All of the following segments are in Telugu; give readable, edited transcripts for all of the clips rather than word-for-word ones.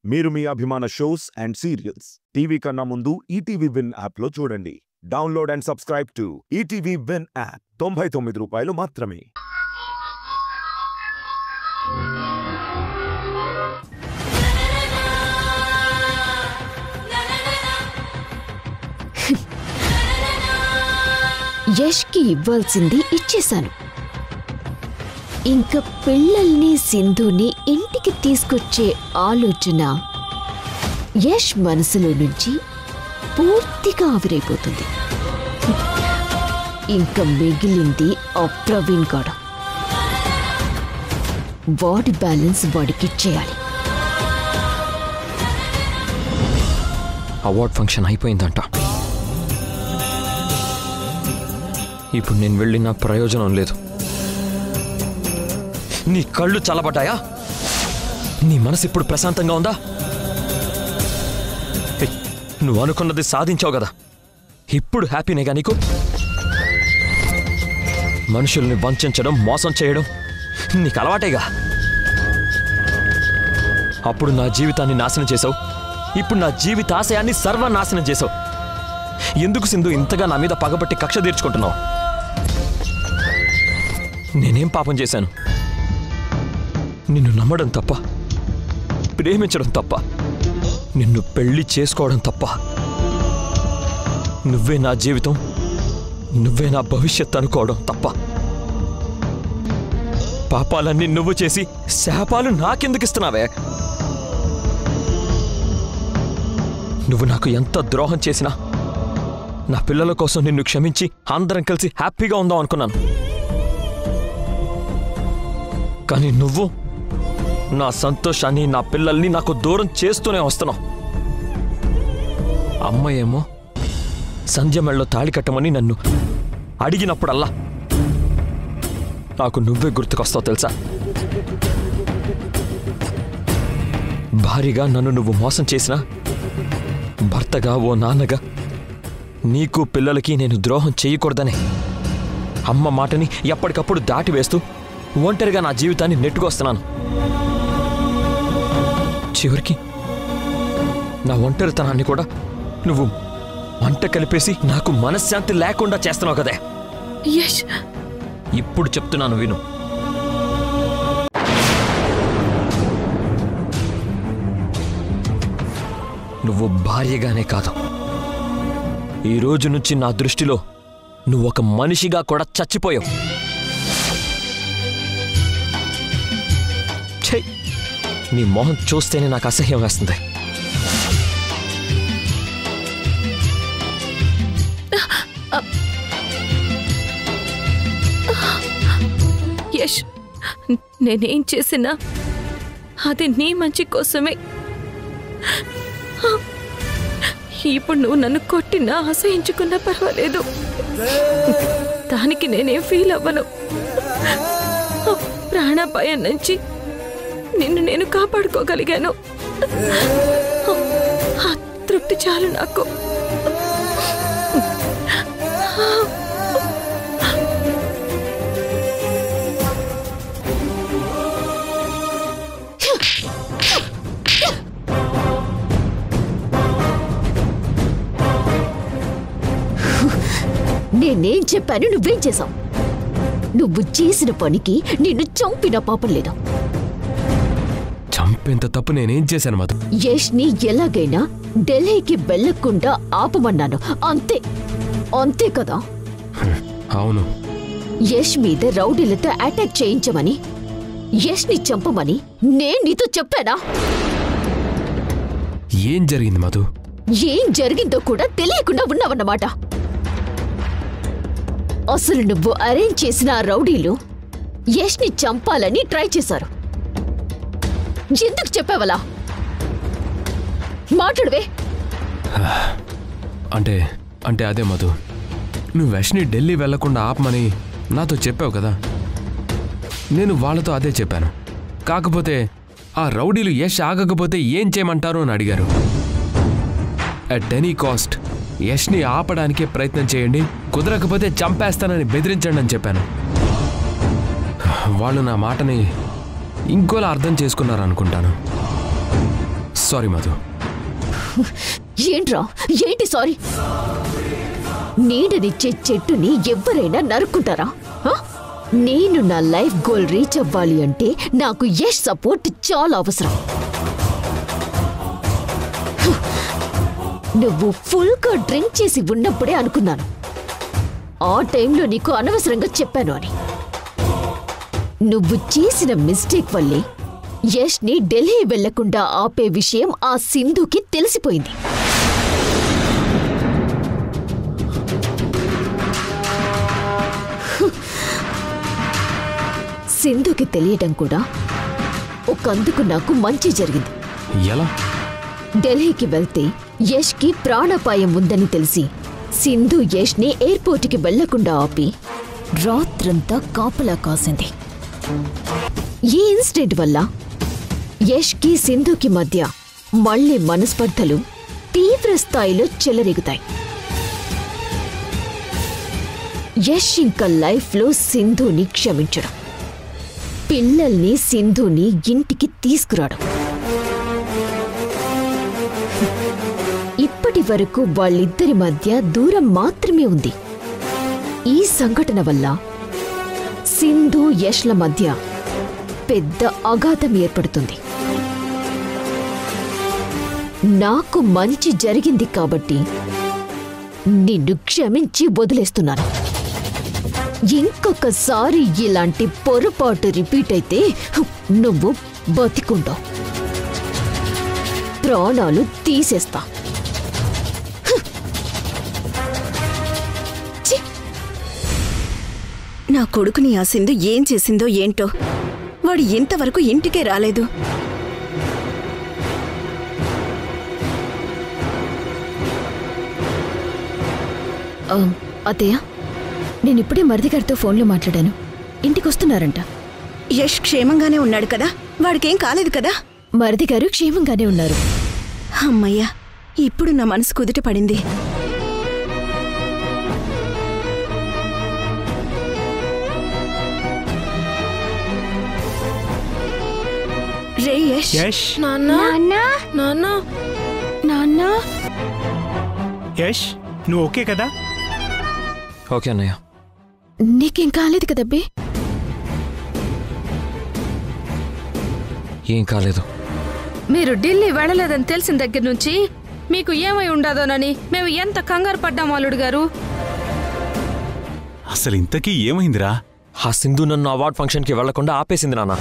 మీరు మీ అభిమాన షోస్ అండ్ సీరియల్స్ టీవీ కన్నా ముందు ఈటీవీ విన్ యాప్లో చూడండి. Download and subscribe to ETV win app. 99 రూపాయలు మాత్రమే. యష్కి ఇవ్వాల్సింది ఇచ్చేశాను. ఇంకా పిల్లల్ని సింధుని ఇంటికి తీసుకొచ్చే ఆలోచన యష్ మనసులో నుంచి పూర్తిగా ఆవిరైపోతుంది. ఇంకా మిగిలింది ఆ ప్రవీణ్ గాడు. వాడి బ్యాలెన్స్ వాడికి చేయాలి. అవార్డ్ ఫంక్షన్ అయిపోయిందంట. ఇప్పుడు నేను వెళ్ళిన ప్రయోజనం లేదు. నీ కళ్ళు చల్లబడ్డాయా? నీ మనసు ఇప్పుడు ప్రశాంతంగా ఉందా? నువ్వు అనుకున్నది సాధించావు కదా, ఇప్పుడు హ్యాపీనేగా నీకు? మనుషుల్ని వంచడం, మోసం చేయడం నీకు అలవాటేగా. అప్పుడు నా జీవితాన్ని నాశనం చేసావు, ఇప్పుడు నా జీవితాశయాన్ని సర్వనాశనం చేసావు. ఎందుకు సింధు ఇంతగా నా మీద పగబట్టి కక్ష తీర్చుకుంటున్నావు? నేనేం పాపం చేశాను? నిన్ను నమ్మడం తప్ప, ప్రేమించడం తప్ప, నిన్ను పెళ్లి చేసుకోవడం తప్ప. నువ్వే నా జీవితం, నువ్వే నా భవిష్యత్ అనుకోవడం తప్ప. పాపాలన్నీ నువ్వు చేసి శాపాలు నాకెందుకు ఇస్తున్నావే? నువ్వు నాకు ఎంత ద్రోహం చేసినా నా పిల్లల కోసం నిన్ను క్షమించి అందరం కలిసి హ్యాపీగా ఉందాం అనుకున్నాను. కానీ నువ్వు నా సంతోషాన్ని, నా పిల్లల్ని నాకు దూరం చేస్తూనే వస్తున్నావు. అమ్మ ఏమో సంధ్య మెళ్ళలో తాళి కట్టమని నన్ను అడిగినప్పుడల్లా నాకు నువ్వే గుర్తుకొస్తావు తెలుసా? భారీగా నన్ను నువ్వు మోసం చేసినా, భర్తగా, ఓ నాన్నగా నీకు పిల్లలకి నేను ద్రోహం చేయకూడదనే అమ్మ మాటని ఎప్పటికప్పుడు దాటివేస్తూ ఒంటరిగా నా జీవితాన్ని నెట్టుకొస్తున్నాను. చివరికి నా ఒంటరితనాన్ని కూడా నువ్వు మంట కలిపేసి నాకు మనశ్శాంతి లేకుండా చేస్తున్నావు కదే. ఇప్పుడు చెప్తున్నాను విను. నువ్వు భార్యగానే కాదు, ఈ రోజు నుంచి నా దృష్టిలో నువ్వు ఒక మనిషిగా కూడా చచ్చిపోయావు. ఛై, నీ మొహం చూస్తేనే నాకు అసహ్యం వేస్తుంది. యష్, నేనేం చేసినా అది నీ మంచి కోసమే. ఇప్పుడు నువ్వు నన్ను కొట్టినా, అసహించుకున్నా పర్వాలేదు. దానికి నేనేం ఫీల్ అవ్వను. ప్రాణాపాయం నుంచి నిన్ను నేను కాపాడుకోగలిగాను. ఆ తృప్తి చాలు నాకు. నేనేం చెప్పాను, నువ్వేం చేశావు? నువ్వు చేసిన పనికి నిన్ను చంపిన పాపం లేదా? చంపేంత తప్పు నేనేం చేశాను మధు? యష్ ని ఎలాగైనా ఢిల్లీకి వెళ్లకుండా ఆపమన్నాను, అంతే. అంతే కదా? అవును. యష్ మీద రౌడీలతో అటాక్ చేయించమని, యష్ ని చంపమని నేను నీతో చెప్పానా? ఏం జరిగింది మధు? ఏం జరిగిందో కూడా తెలియకుండా ఉన్నావన్నమాట. అసలు నువ్వు అరేంజ్ చేసిన ఆ రౌడీలు యష్ ని చంపాలని ట్రై చేశారు. ఎందుకు చెప్పావలా? మాట్లాడవే. అంటే అంటే అదే మధు, నువ్వు యష్ని ఢిల్లీ వెళ్లకుండా ఆపమని నాతో చెప్పావు కదా. నేను వాళ్ళతో అదే చెప్పాను. కాకపోతే ఆ రౌడీలు యష్ ఆగకపోతే ఏం చేయమంటారు అని అడిగారు. అట్ ఎనీ కాస్ట్ యష్ని ఆపడానికే ప్రయత్నం చేయండి, కుదరకపోతే చంపేస్తానని బెదిరించండి అని చెప్పాను. వాళ్ళు నా మాటని ఇంకోలా అర్థం చేసుకున్నారు అనుకుంటాను. సారీ మధు. ఏంట్రా ఏంటి సారీ? నీడనిచ్చే చెట్టుని ఎవరైనా నరుక్కుంటారా? నేను నా లైఫ్ గోల్ రీచ్ అవ్వాలి అంటే నాకు యష్ సపోర్ట్ చాలా అవసరం. నువ్వు ఫుల్గా డ్రింక్ చేసి ఉన్నప్పుడే అనుకున్నాను ఆ టైంలో నీకు అనవసరంగా చెప్పాను అని. నువ్వు చేసిన మిస్టేక్ వల్లే యష్ని ఢిల్లీ వెళ్లకుండా ఆపే విషయం ఆ సింధుకి తెలిసిపోయింది. సింధుకి తెలియడం కూడా ఒకందుకు నాకు మంచి జరిగింది. ఎలా? ఢిల్లీకి వెళ్తే యష్కి ప్రాణాపాయం ఉందని తెలిసి సింధు యష్ని ఎయిర్పోర్ట్కి వెళ్లకుండా ఆపి రాత్రంతా కాపలా కాసింది. ఈ ఇన్సిడెంట్ వల్ల యష్కి సింధుకి మధ్య మళ్లీ మనస్పర్ధలు తీవ్ర స్థాయిలో చెలరేగుతాయి. యష్ ఇంకా లైఫ్లో సింధుని క్షమించడం, పిల్లల్ని సింధుని ఇంటికి తీసుకురావడం. ఇప్పటి వరకు వాళ్ళిద్దరి మధ్య దూరం మాత్రమే ఉంది. ఈ సంఘటన వల్ల సింధు యష్ల మధ్య పెద్ద అగాధం ఏర్పడుతుంది. నాకు మంచి జరిగింది కాబట్టి నిన్ను క్షమించి వదిలేస్తున్నాను. ఇంకొకసారి ఇలాంటి పొరపాటు రిపీట్ అయితే నువ్వు బతికుంటావు, ప్రాణాలు తీసేస్తా. నా కొడుకుని ఆ సింధు ఏం చేసిందో ఏంటో, వాడు ఇంతవరకు ఇంటికే రాలేదు. అత్తయ్య, నేనిప్పుడే మరిది గారితో ఫోన్లో మాట్లాడాను. ఇంటికొస్తున్నారంట. యష్ క్షేమంగానే ఉన్నాడు కదా? వాడికేం కాలేదు కదా? మరిది గారు క్షేమంగానే ఉన్నారు. అమ్మయ్యా, ఇప్పుడు నా మనసు కుదుట పడింది. రే యష్. యష్ నాన్నా, యష్ నువ్వు ఓకే కదా? ఓకే అన్నయ్య. నీకేం కాలేదు కదబ్బే? ఏం కాలేదు. మీరు ఢిల్లీ వెళ్ళలేదని తెలిసిన దగ్గర నుంచి మీకు ఏమై ఉండదోనని మేము ఎంత కంగారు పడ్డాం అల్లుడు గారు. అసలు ఇంతకీ ఏమైందిరా? ఆ సింధు నన్ను అవార్డ్ ఫంక్షన్కి వెళ్లకుండా ఆపేసింది నాన్న.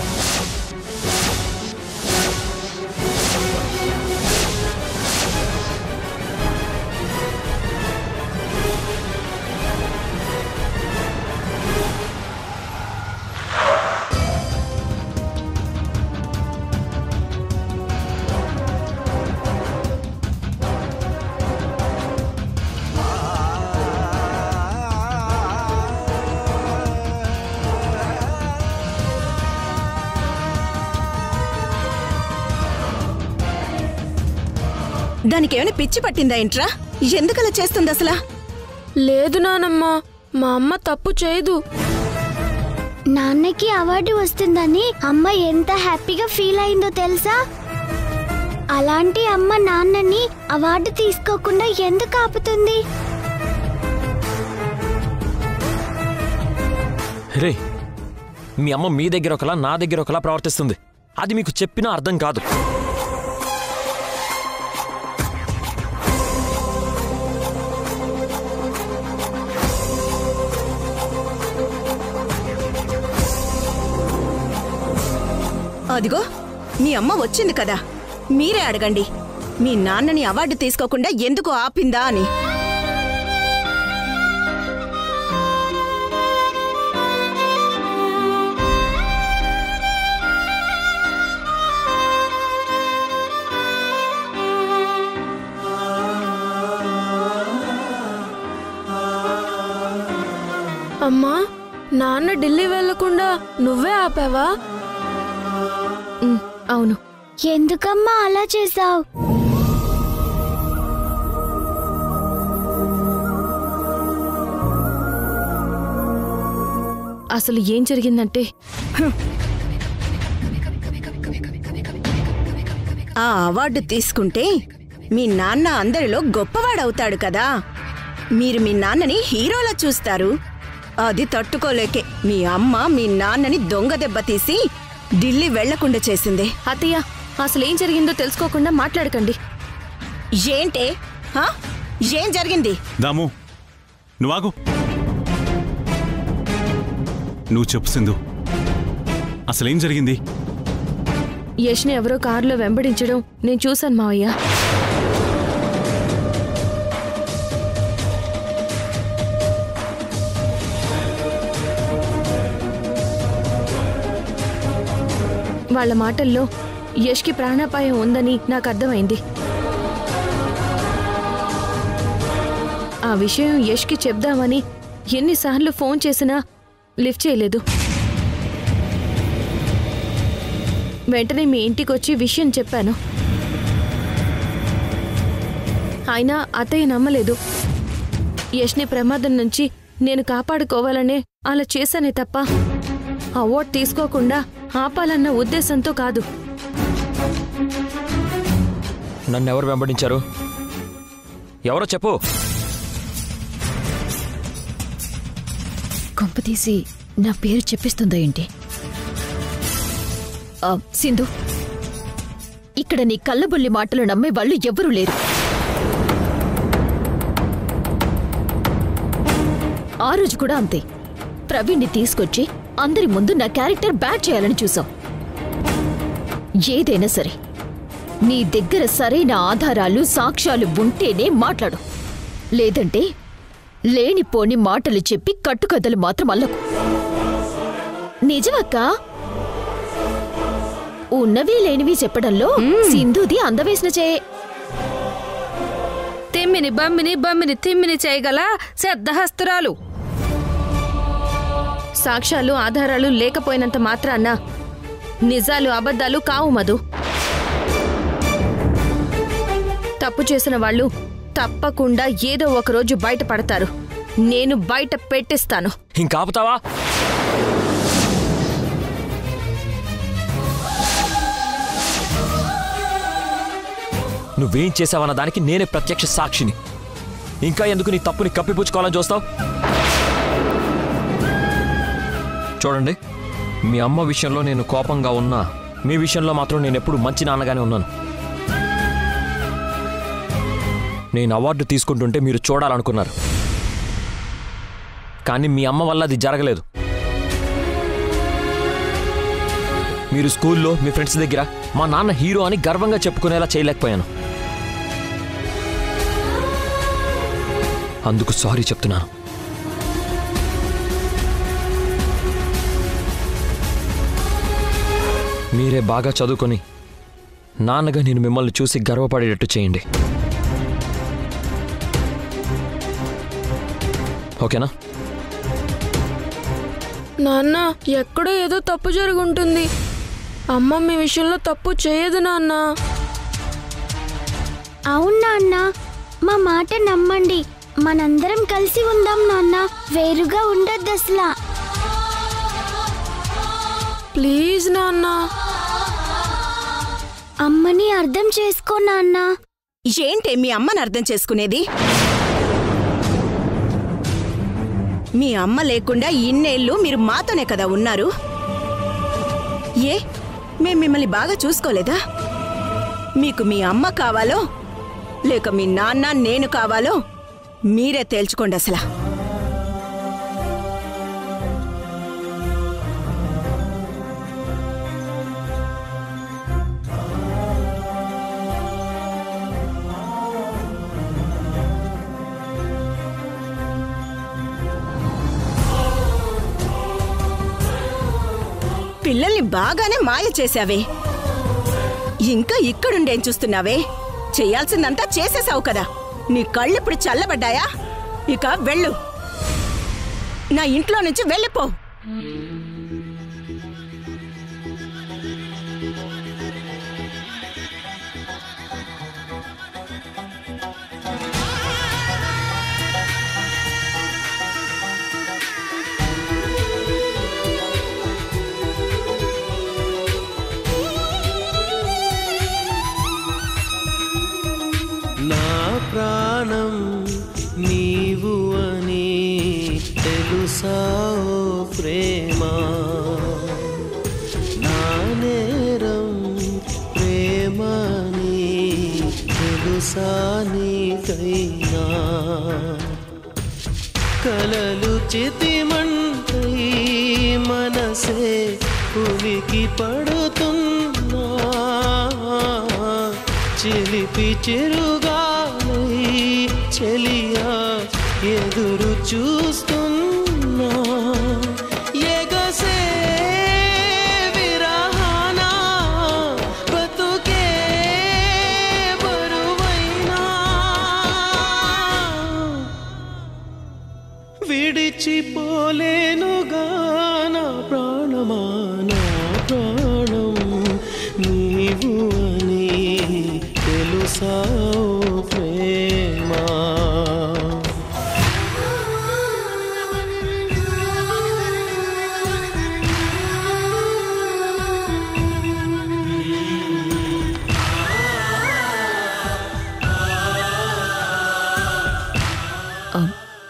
దానికేమైనా పిచ్చి పట్టిందా ఏంట్రా? ఎందుకలా చేస్తుంది అసలా? లేదు నానమ్మా, మా అమ్మ తప్పు చేయదు. నాన్నకి అవార్డు వస్తుందని అమ్మ ఎంత హ్యాపీగా ఫీల్ అయిందో తెలుసా? అలాంటి అమ్మ నాన్నని అవార్డు తీసుకోకుండా ఎందుకు ఆపుతుంది? రే, మీ అమ్మ మీ దగ్గర ఒకలా నా దగ్గర ఒకలా ప్రవర్తిస్తుంది. అది మీకు చెప్పినా అర్థం కాదు. అదిగో మీ అమ్మ వచ్చింది కదా, మీరే అడగండి మీ నాన్నని అవార్డు తీసుకోకుండా ఎందుకు ఆపిందా అని. అమ్మా, నాన్న ఢిల్లీ వెళ్లకుండా నువ్వే ఆపావా? అవును. ఎందుకమ్మా అలా చేసావు? అసలు ఏం జరిగిందంటే, ఆ అవార్డు తీసుకుంటే మీ నాన్న అందరిలో గొప్పవాడవుతాడు కదా. మీరు మీ నాన్నని హీరోలా చూస్తారు. అది తట్టుకోలేకే మీ అమ్మ మీ నాన్నని దొంగ దెబ్బ తీసి ఢిల్లీ వెళ్లకుండా చేసింది. అత్తయ్య, అసలేం జరిగిందో తెలుసుకోకుండా మాట్లాడకండి. ఏంటే? ఏం జరిగింది? దాము, నువ్వాగు. నువ్వు చెప్పు సింధు, అసలేం జరిగింది? యష్ని ఎవరో కారులో వెంబడించడం నేను చూశాను మావయ్య. వాళ్ళ మాటల్లో యష్కి ప్రాణాపాయం ఉందని నాకు అర్థమైంది. ఆ విషయం యష్కి చెప్దామని ఎన్నిసార్లు ఫోన్ చేసినా లిఫ్ట్ చేయలేదు. వెంటనే మీ ఇంటికొచ్చి విషయం చెప్పాను. అయినా అత్తయ్య నమ్మలేదు. యష్ని ప్రమాదం నుంచి నేను కాపాడుకోవాలనే అలా చేశానే తప్ప అవార్డు తీసుకోకుండా ఆపాలన్న ఉద్దేశంతో కాదు. నన్నెవరు వెంబడించారు? ఎవరో చెప్పు. కొంపతీసి నా పేరు చెప్పిస్తుందా ఏంటి? సింధు, ఇక్కడ నీ కళ్ళబొల్లి మాటలు నమ్మే వాళ్ళు ఎవ్వరూ లేరు. ఆ రోజు కూడా అంతే. ప్రవీణ్ని తీసుకొచ్చి అందరి ముందు నా క్యారెక్టర్ బ్యాడ్ చేయాలని చూసావు. ఏదైనా సరే నీ దగ్గర సరైన ఆధారాలు సాక్ష్యాలు ఉంటేనే మాట్లాడు. లేదంటే లేనిపోని మాటలు చెప్పి కట్టుకథలు మాత్రం అల్లకు. నిజమక్కా, ఉన్నవి లేనివి చెప్పడంలో సింధుది అందవేసిన చే. తిమ్మిని బమ్మిని బమ్మిని తిమ్మిని చేయగల సిద్ధహస్తురాలు. సాక్ష్యాలు ఆధారాలు లేకపోయినంత మాత్రాన నిజాలు అబద్ధాలు కావు మధు. తప్పు చేసిన వాళ్ళు తప్పకుండా ఏదో ఒకరోజు బయటపడతారు. నేను బయట పెట్టిస్తాను. ఇంకాపుతావా? నువ్వేం చేసావన్న దానికి నేనే ప్రత్యక్ష సాక్షిని. ఇంకా ఎందుకు నీ తప్పుని కప్పిపుచ్చుకోవాలని చూస్తావు? చూడండి, మీ అమ్మ విషయంలో నేను కోపంగా ఉన్నా, మీ విషయంలో మాత్రం నేను ఎప్పుడు మంచి నాన్నగానే ఉన్నాను. నేను అవార్డు తీసుకుంటుంటే మీరు చూడాలనుకున్నారు, కానీ మీ అమ్మ వల్ల అది జరగలేదు. మీరు స్కూల్లో మీ ఫ్రెండ్స్ దగ్గర మా నాన్న హీరో అని గర్వంగా చెప్పుకునేలా చేయలేకపోయాను. అందుకు సారీ చెప్తున్నాను. మీరే బాగా చదువుకొని నాన్నగా నేను మిమ్మల్ని చూసి గర్వపడేటట్టు చేయండి. ఓకేనా? నాన్న, ఎక్కడో ఏదో తప్పు జరుగుంటుంది. అమ్మ మీ విషయంలో తప్పు చేయదు నాన్న. అవును నాన్న, మా మాట నమ్మండి. మనందరం కలిసి ఉందాం నాన్న, వేరుగా ఉండొద్దు అసలు. ప్లీజ్ నాన్న. అమ్మని అర్థం చేసుకో నాన్న. ఏంటే మీ అమ్మని అర్థం చేసుకునేది? మీ అమ్మ లేకుండా ఇన్నేళ్ళు మీరు మాతోనే కదా ఉన్నారు. మేం మిమ్మల్ని బాగా చూసుకోలేదా? మీకు మీ అమ్మ కావాలో లేక మీ నాన్న నేను కావాలో మీరే తేల్చుకోండి అసలు. పిల్లల్ని బాగానే మాయ చేశావే, ఇంకా ఇక్కడుండేం చూస్తున్నావే? చెయ్యాల్సిందంతా చేసేసావు కదా. నీ కళ్ళిప్పుడు చల్లబడ్డాయా? ఇక వెళ్ళు, నా ఇంట్లో నుంచి వెళ్ళిపో. ప్రాణం నీవు అని తెలుసా ఓ ప్రేమ నా నేరం ప్రేమని తెలుసా నీకైనా కలలు చితిమంటై మనసే ఉలికి పడుతున్నా చిలిపి చిరుగాలై చెలియా ఎదురు చూస్తున్నా ఎగసే విరహాన బతుకే బరువైనా విడిచిపోలేనుగా నా ప్రాణమా నా ప్రాణం నీవు అని తెలుసా ఓ ప్రేమ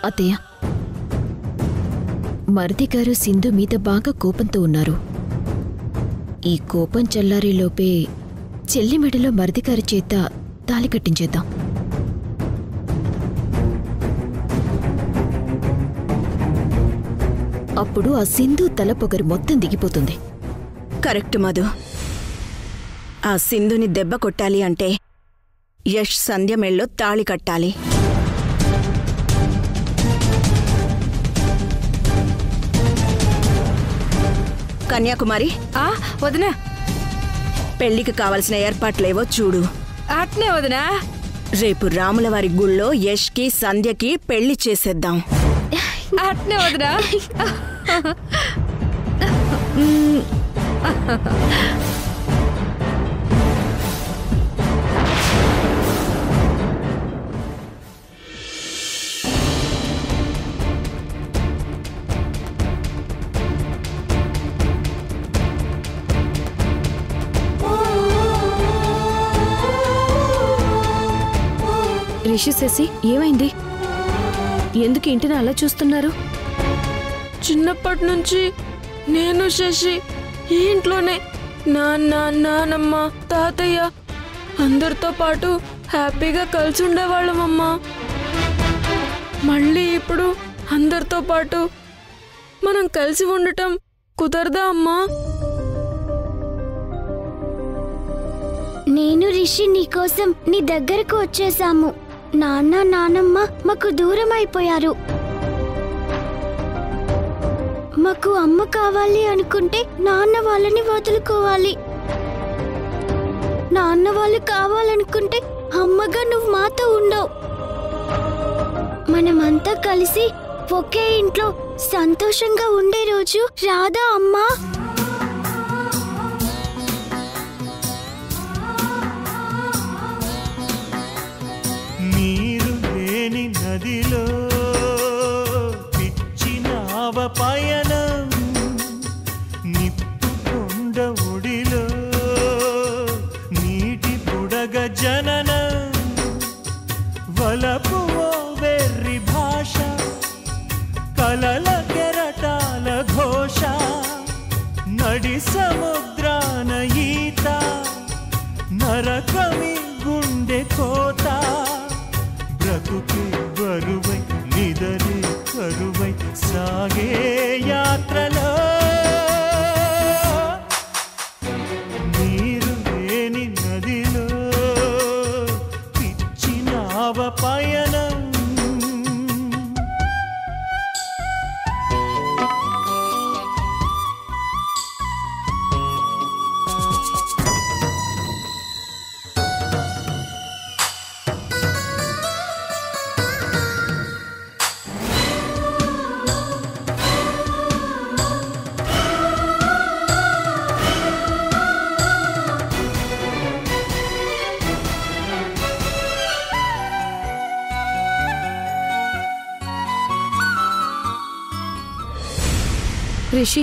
అత్తయ్య, మరిది గారు సింధు మీద బాగా కోపంతో ఉన్నారు. ఈ కోపం చల్లారేలోపే చెల్లి మెడలో మరిది గారి చేత తాళి కట్టించేద్దాం. అప్పుడు ఆ సింధు తల పొగరు మొత్తం దిగిపోతుంది. కరెక్ట్ మధు. ఆ సింధుని దెబ్బ కొట్టాలి అంటే యష్ సంధ్య మెళ్ళో తాళి కట్టాలి. కన్యాకుమారి, వదినా, పెళ్లికి కావలసిన ఏర్పాట్లేవో చూడు. అట్నే వదినా. రేపు రాములవారి గుళ్ళో యష్కి సంధ్యకి పెళ్లి చేసేద్దాం. అట్నే వదినా. రిషి, శశి, ఏమైంది? ఎందుకు ఇంటిని అలా చూస్తున్నారు? చిన్నప్పటి నుంచి నేను శశి ఈ ఇంట్లోనే నాన్న, నానమ్మ, తాతయ్య అందరితో పాటు హ్యాపీగా కలిసి ఉండేవాళ్ళమమ్మా. మళ్ళీ ఇప్పుడు అందరితో పాటు మనం కలిసి ఉండటం కుదరదా అమ్మా? నేను రిషి నీకోసం నీ దగ్గరకు వచ్చేసాము. నాన్న, నానమ్మ మాకు దూరం అయిపోయారు. మాకు అమ్మ కావాలి అనుకుంటే నాన్న వాళ్ళని వదులుకోవాలి. నాన్న వాళ్ళు కావాలనుకుంటే అమ్మగా నువ్వు మాతో ఉండవు. మనమంతా కలిసి ఒకే ఇంట్లో సంతోషంగా ఉండే రోజు రాదా అమ్మా? నీరు లేని నదిలో పిచ్చినావ పయనం, నిప్పు కొండ ఒడిలో నీటి బుడగ జననం, వలపు ఓ వెర్రి భాష, కలల కెరటాల ఘోష, నడి సముద్రాన ఈత, నరకమి గుండె కోత, బ్రతుకే బరువై నిదరే కరువై సాగే యాత్రలో నీరు లేని నదిలో పిచ్చినావ పయనం. రిషి,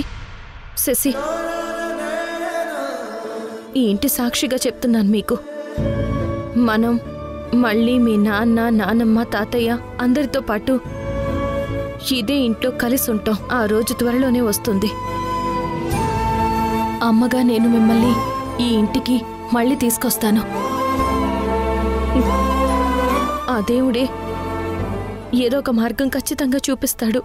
శశి, ఈ ఇంటి సాక్షిగా చెప్తున్నాను మీకు, మనం మళ్ళీ మీ నాన్న నానమ్మ తాతయ్య అందరితో పాటు ఇదే ఇంట్లో కలిసి ఉంటాం. ఆ రోజు త్వరలోనే వస్తుంది. అమ్మగా నేను మిమ్మల్ని ఈ ఇంటికి మళ్ళీ తీసుకొస్తాను. ఆ దేవుడే ఏదో ఒక మార్గం ఖచ్చితంగా చూపిస్తాడు.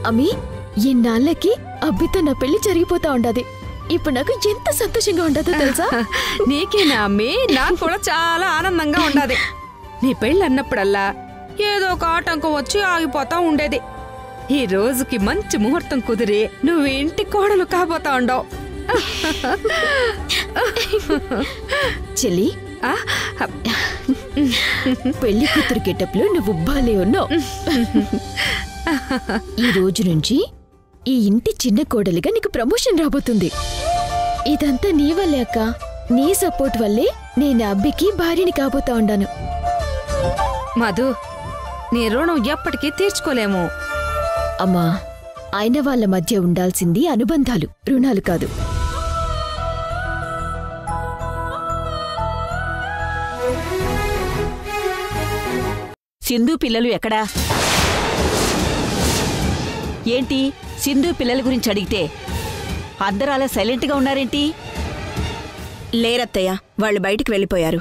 అమ్మి, ఇన్నాళ్ళకి అబ్బితో నా పెళ్లి జరిగిపోతా ఉండదు. ఇప్పుడు నాకు ఎంత సంతోషంగా ఉండదో తెలుసా? నీకేనా అమ్మి? నాకు కూడా చాలా ఆనందంగా ఉండదు. నీ పెళ్ళి అన్నప్పుడల్లా ఏదో ఒక ఆటంకం వచ్చి ఆగిపోతా ఉండేది. ఈ రోజుకి మంచి ముహూర్తం కుదిరి నువ్వు ఇంటి కోడలు కాబోతా ఉండవు. చెల్లి, పెళ్లి కూతురు గెటప్లో నువ్వు బాలే ఉన్నావు. ఈ రోజు నుంచి ఈ ఇంటి చిన్న కోడలిగా నీకు ప్రమోషన్ రాబోతుంది. ఇదంతా నీ వల్లే అక్క. నీ సపోర్ట్ వల్లే నేను అబ్బికి భార్యని కాబోతా ఉండాను. మధు, నీ రుణం ఎప్పటికీ తీర్చుకోలేము. అమ్మా, ఆయన వాళ్ళ మధ్య ఉండాల్సింది అనుబంధాలు, రుణాలు కాదు. సింధు పిల్లలు ఎక్కడా? ఏంటి సింధు పిల్లల గురించి అడిగితే అందరూ అలా సైలెంట్గా ఉన్నారేంటి? లేరత్తయ్య, వాళ్ళు బయటికి వెళ్ళిపోయారు.